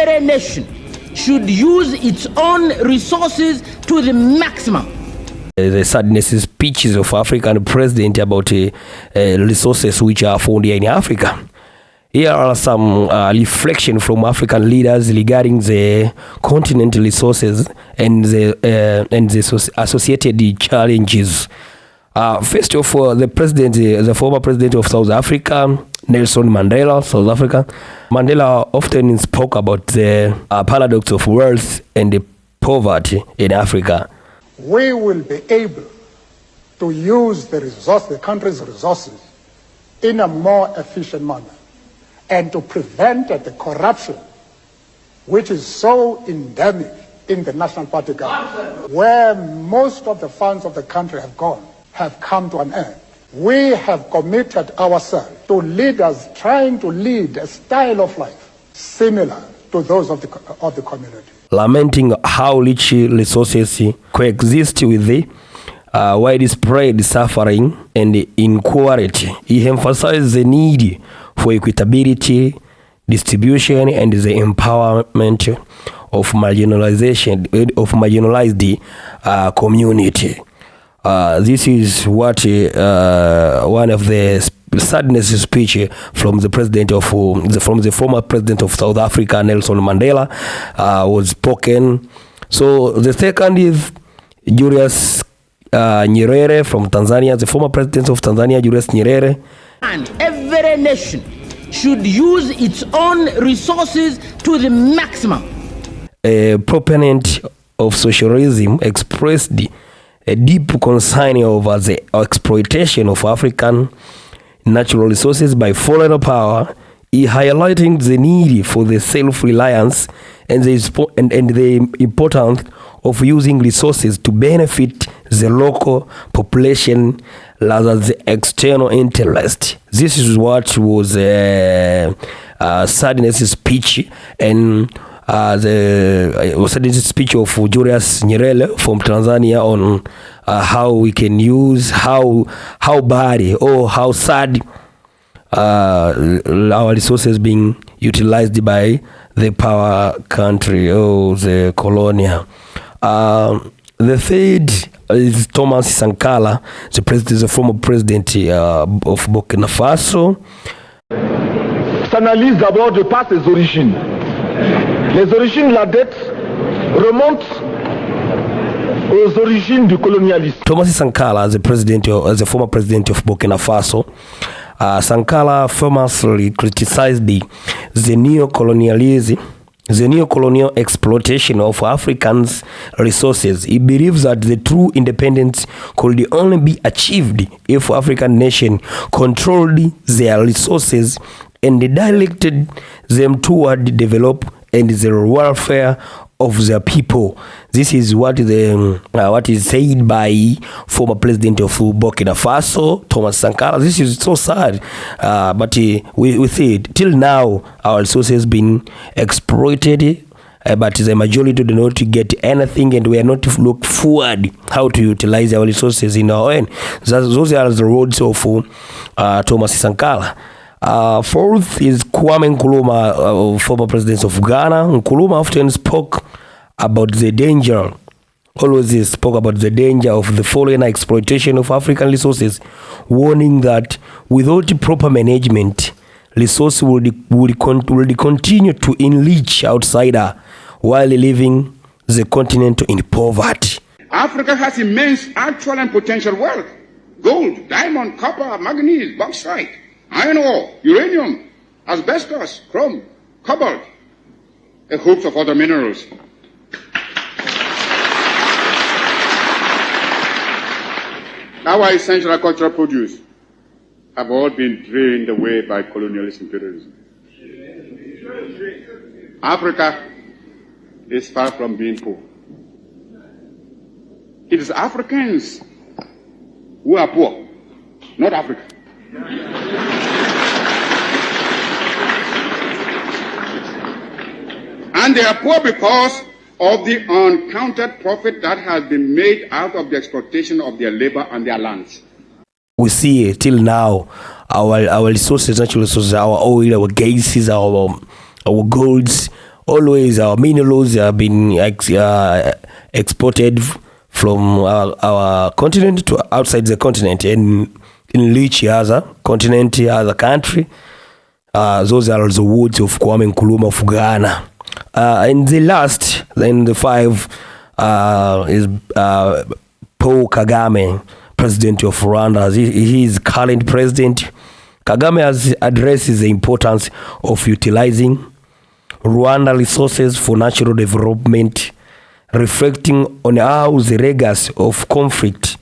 every nation should use its own resources to the maximum. The sadness speeches of African president about resources which are found here in Africa. Here are some reflections from African leaders regarding the continental resources and the associated challenges. First of all, the former president of South Africa, Nelson Mandela, South Africa. Mandela often spoke about the paradox of wealth and the poverty in Africa. We will be able to use the country's resources in a more efficient manner and to prevent the corruption which is so endemic in the National Party government, where most of the funds of the country have come to an end. We have committed ourselves to leaders trying to lead a style of life similar to those of the community. Lamenting how rich resources coexist with the widespread suffering and inequality, he emphasized the need for equitability, distribution, and the empowerment of marginalized community. This is what one of the sadness speech from the former president of South Africa, Nelson Mandela, was spoken. So the second is Julius Nyerere from Tanzania, the former president of Tanzania, Julius Nyerere. And every nation should use its own resources to the maximum. A proponent of socialism expressed a deep concern over the exploitation of African natural resources by foreign power. He highlighting the need for the self-reliance and the importance of using resources to benefit the local population rather than the external interest. This is what was sadness speech and the sadness speech of Julius Nyerere from Tanzania on how we can use how bad or how sad our resources being utilized by the power country or the colonial. The third is Thomas Sankara, the former president of Burkina Faso. S'analyse d'abord de par ses origines. Les origines de la dette remontent aux origines du colonialisme. Thomas Sankara, the former president of Burkina Faso. Sankara famously criticized the neo-colonial exploitation of Africans' resources. He believes that the true independence could only be achieved if African nations controlled their resources and directed them toward development and the welfare of their people. This is what is said by former president of Burkina Faso, Thomas Sankara. This is so sad, but we see it. Till now, our resources been exploited, but the majority do not get anything, and we are not to look forward how to utilize our resources in our own. Those are the roads of Thomas Sankara. Fourth is Kwame Nkrumah, former president of Ghana. Nkrumah often spoke about the danger, always spoke about the danger of the foreign exploitation of African resources, warning that without proper management, resources will continue to enrich outsider while leaving the continent in poverty. Africa has immense actual and potential wealth: gold, diamond, copper, manganese, bauxite, iron ore, uranium, asbestos, chrome, cobalt, a host of other minerals. Our essential agricultural produce have all been drained away by colonialist imperialism. Africa is far from being poor. It is Africans who are poor, not Africa. And they are poor because of the uncounted profit that has been made out of the exploitation of their labor and their lands. We see till now our resources, natural resources, our oil, our gases, our golds, always our minerals have been exported from our continent to outside the continent and enrich other continent, other country. Those are the words of Kwame Nkrumah of Ghana. And the last, then the five, is Paul Kagame, president of Rwanda. He is current president. Kagame has addressed the importance of utilizing Rwanda resources for natural development, reflecting on how the rigors of conflict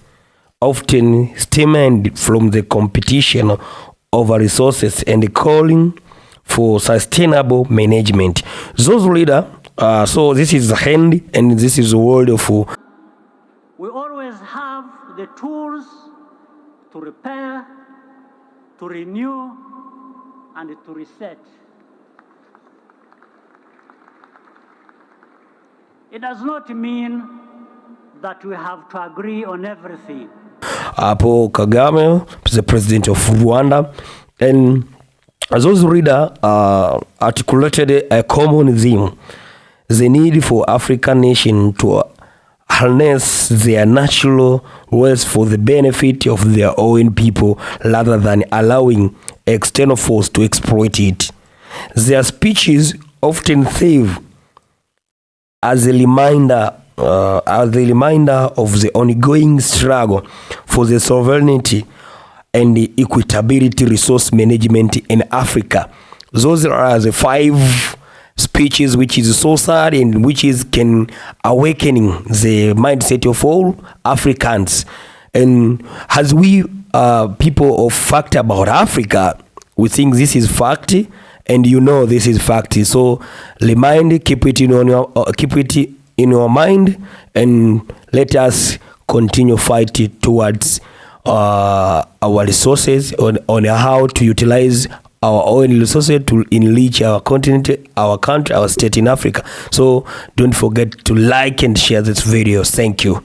often stemmed from the competition over resources and calling for sustainable management. Those leader, so this is the hand and this is the word of. We always have the tools to repair, to renew, and to reset. It does not mean that we have to agree on everything. Paul Kagame, the president of Rwanda, and as those reader articulated a common theme: the need for African nations to harness their natural wealth for the benefit of their own people rather than allowing external force to exploit it. Their speeches often serve as a reminder of the ongoing struggle for the sovereignty and the equitability resource management in Africa. Those are the five speeches which is so sad and which is can awakening the mindset of all Africans. And as we people of fact about Africa, we think this is fact, and you know this is fact. So remind, keep it in your mind, and let us continue fighting towards our resources on how to utilize our own resources to enrich our continent, our country, our state in Africa. So don't forget to like and share this video. Thank you.